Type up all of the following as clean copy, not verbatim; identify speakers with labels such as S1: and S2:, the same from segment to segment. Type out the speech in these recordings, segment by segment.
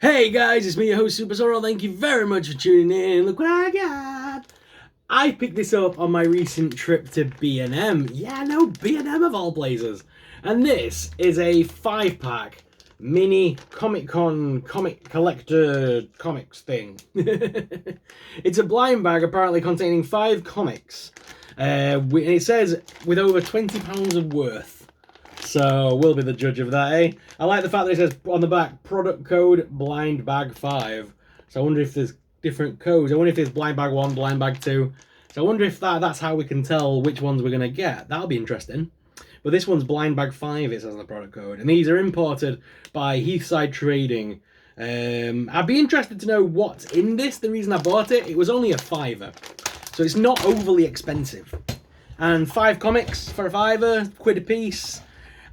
S1: Hey guys, it's me, your host Super Zorro. Thank you very much for tuning in. Look what I got. I picked this up on my recent trip to B&M. Yeah, no, B&M of all places. And this is a 5-pack mini Comic Con comic collector comics thing. It's a blind bag apparently containing 5 comics. And it says with over £20 of worth. So we'll be the judge of that, eh? I like the fact that it says on the back, product code blind bag 5. So I wonder if there's different codes. I wonder if there's blind bag 1, blind bag 2. So I wonder if that's how we can tell which ones we're going to get. That'll be interesting. But this one's blind bag 5, it says on the product code. And these are imported by Heathside Trading. I'd be interested to know what's in this. The reason I bought it was only a £5. So it's not overly expensive. And 5 comics for a £5, quid a piece.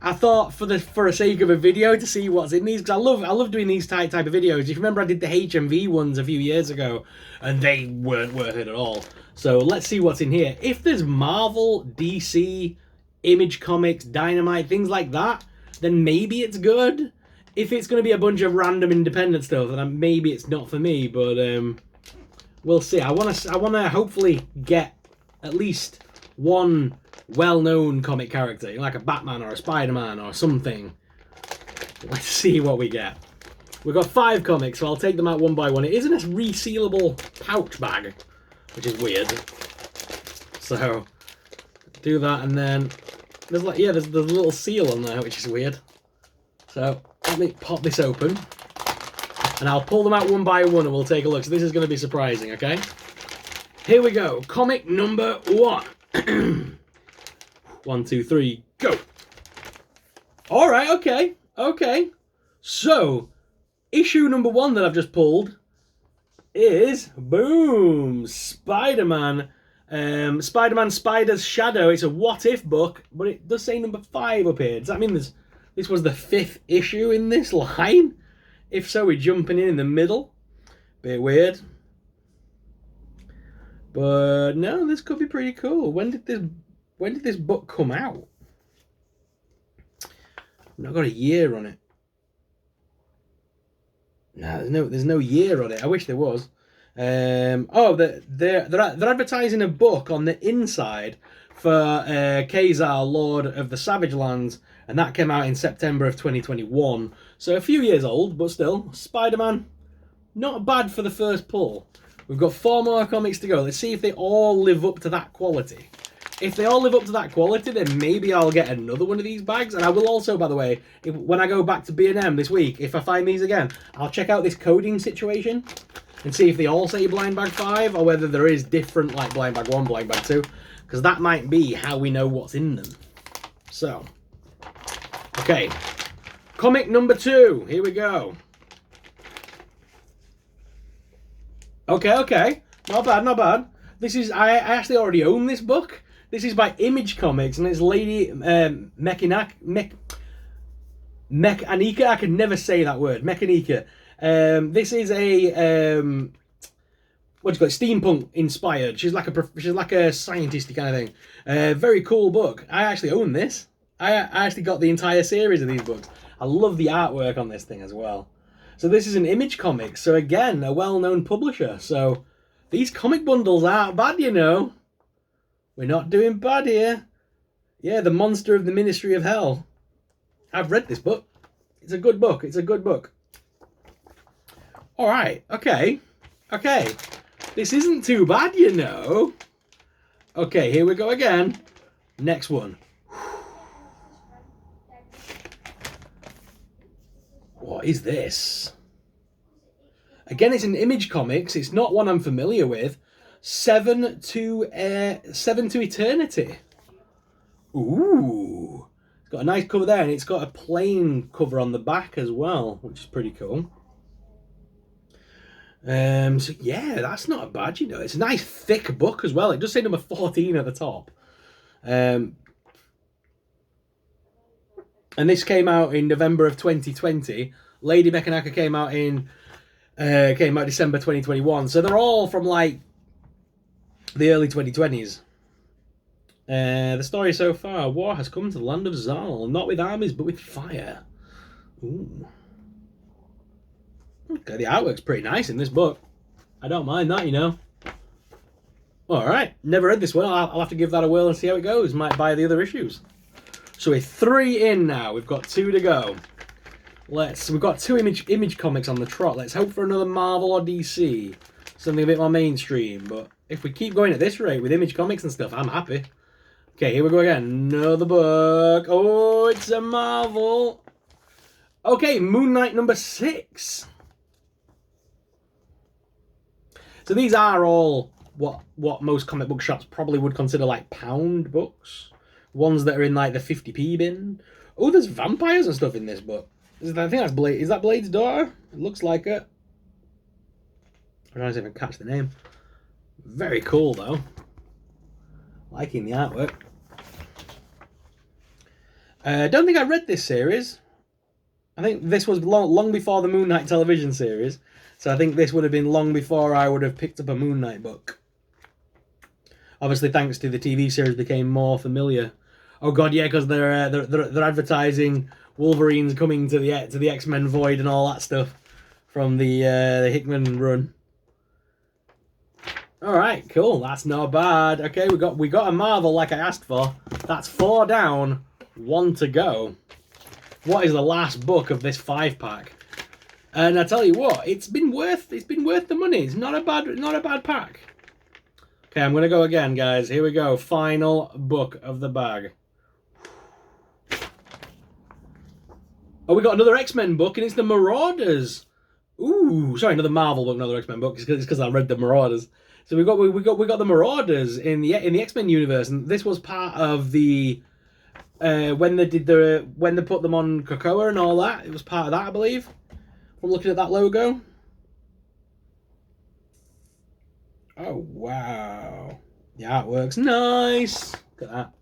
S1: I thought for the sake of a video to see what's in these, because I love doing these type of videos. If you remember, I did the HMV ones a few years ago, and they weren't worth it at all. So let's see what's in here. If there's Marvel, DC, Image Comics, Dynamite, things like that, then maybe it's good. If it's going to be a bunch of random independent stuff, then maybe it's not for me. But we'll see. I want to hopefully get at least one well-known comic character, like a Batman or a Spider-Man or something. Let's see what we get. We've got 5 comics, so I'll take them out one by one. It isn't a resealable pouch bag, which is weird. So, do that, and then there's there's a little seal on there, which is weird. So, let me pop this open, and I'll pull them out one by one, and we'll take a look. So this is going to be surprising, okay? Here we go. Comic number 1. 1, 2, 3, go! Alright, okay. So, issue number 1 that I've just pulled is, boom, Spider-Man. Spider-Man Spider's Shadow. It's a what-if book, but it does say number 5 up here. Does that mean this was the 5th issue in this line? If so, we're jumping in the middle. Bit weird. But no, this could be pretty cool. When did this book come out? I've not got a year on it. No, there's no year on it. I wish there was. They're advertising a book on the inside for Kazar, Lord of the Savage Lands, and that came out in September of 2021. So a few years old, but still, Spider-Man, not bad for the first pull. We've got 4 more comics to go. Let's see if they all live up to that quality. If they all live up to that quality, then maybe I'll get another one of these bags. And I will also, by the way, when I go back to B&M this week, if I find these again, I'll check out this coding situation and see if they all say blind bag 5 or whether there is different, like blind bag 1, blind bag 2. Because that might be how we know what's in them. So, okay. Comic number 2. Here we go. Okay. Not bad. This is, I actually already own this book. This is by Image Comics, and it's Lady Mechanika. I can never say that word. Mechanika. This is a what do you call it? Steampunk inspired. She's like a scientisty kind of thing. Very cool book. I actually own this. I actually got the entire series of these books. I love the artwork on this thing as well. So this is an Image Comics. So again, a well-known publisher. So these comic bundles aren't bad, you know. We're not doing bad here. Yeah, The Monster of the Ministry of Hell. I've read this book. It's a good book. Alright, okay. This isn't too bad, you know. Okay, here we go again. Next one. What is this? Again, it's an Image Comics. It's not one I'm familiar with. 7 to Eternity. Ooh. It's got a nice cover there, and it's got a plain cover on the back as well, which is pretty cool. So yeah, that's not bad, you know. It's a nice thick book as well. It does say number 14 at the top. And this came out in November of 2020. Lady Mechanika came out December 2021. So they're all from like the early 2020s. The story so far: war has come to the land of Zal, not with armies but with fire. Ooh. Okay, the artwork's pretty nice in this book. I don't mind that, you know. Alright, never read this one. I'll have to give that a whirl and see how it goes. Might buy the other issues. So we're 3 in now. We've got 2 to go. We've got 2 image comics on the trot. Let's hope for another Marvel or DC. Something a bit more mainstream. But if we keep going at this rate with image comics and stuff, I'm happy. Okay, here we go again. Another book. Oh, it's a Marvel. Okay, Moon Knight number 6. So these are all what most comic book shops probably would consider like pound books. Ones that are in like the 50p bin. Oh, there's vampires and stuff in this book. I think that's Blade. Is that Blade's daughter? It looks like it. I don't even catch the name. Very cool though. Liking the artwork. I don't think I read this series. I think this was long before the Moon Knight television series. So I think this would have been long before I would have picked up a Moon Knight book. Obviously, thanks to the TV series, became more familiar. Oh god, yeah, because they're advertising Wolverine's coming to the X-Men Void and all that stuff from the Hickman run. All right, cool. That's not bad. Okay, we got a Marvel like I asked for. That's 4 down, 1 to go. What is the last book of this 5-pack? And I tell you what, it's been worth the money. It's not a bad pack. Okay, I'm gonna go again, guys. Here we go. Final book of the bag. Oh, we got another X-Men book, and it's the Marauders. Ooh, sorry, another Marvel book, another X-Men book. It's because I read the Marauders. So we got the Marauders in the X-Men universe, and this was part of the when they put them on Krakoa and all that. It was part of that, I believe. I'm looking at that logo. Oh wow, the artwork's nice. Look at that.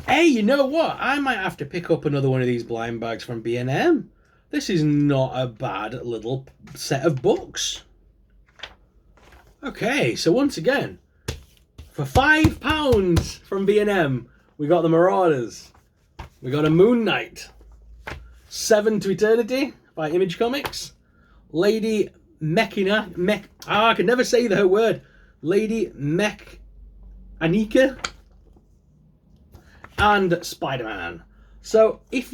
S1: Hey, you know what? I might have to pick up another one of these blind bags from B&M. This is not a bad little set of books. Okay, so once again, for £5 from B&M, we got the Marauders. We got a Moon Knight. 7 to Eternity by Image Comics. Lady Mechina. I can never say her word. Lady Anika. And Spider-Man. So if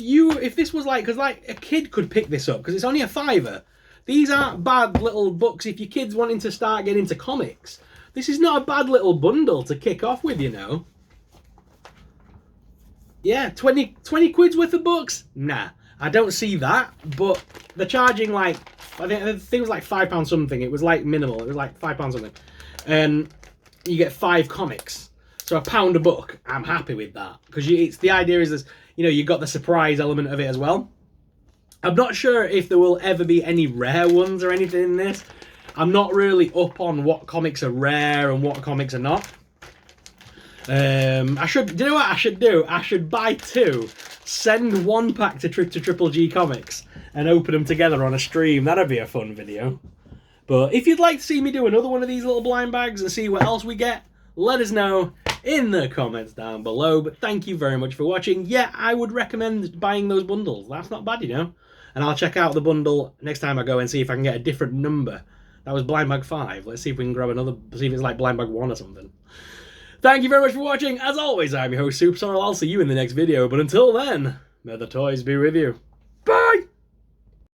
S1: this was like, because like a kid could pick this up, because it's only a £5. These aren't bad little books if your kid's wanting to start getting into comics. This is not a bad little bundle to kick off with, you know. Yeah, 20 quid's worth of books? Nah, I don't see that. But they're charging like, I think it was like £5 something. It was like minimal. It was like £5 something. And you get 5 comics. So £1 a book. I'm happy with that. Because it's the idea is this, you know, you've got the surprise element of it as well. I'm not sure if there will ever be any rare ones or anything in this. I'm not really up on what comics are rare and what comics are not. Do you know what I should do? I should buy 2, send 1 pack to Triple G Comics, and open them together on a stream. That'd be a fun video. But if you'd like to see me do another one of these little blind bags and see what else we get, let us know in the comments down below. But thank you very much for watching. Yeah, I would recommend buying those bundles. That's not bad, you know. And I'll check out the bundle next time I go and see if I can get a different number. That was blind bag 5. Let's see if we can grab another, see if it's like blind bag 1 or something. Thank you very much for watching. As always, I'm your host, Superstar. I'll see you in the next video. But until then, may the toys be with you.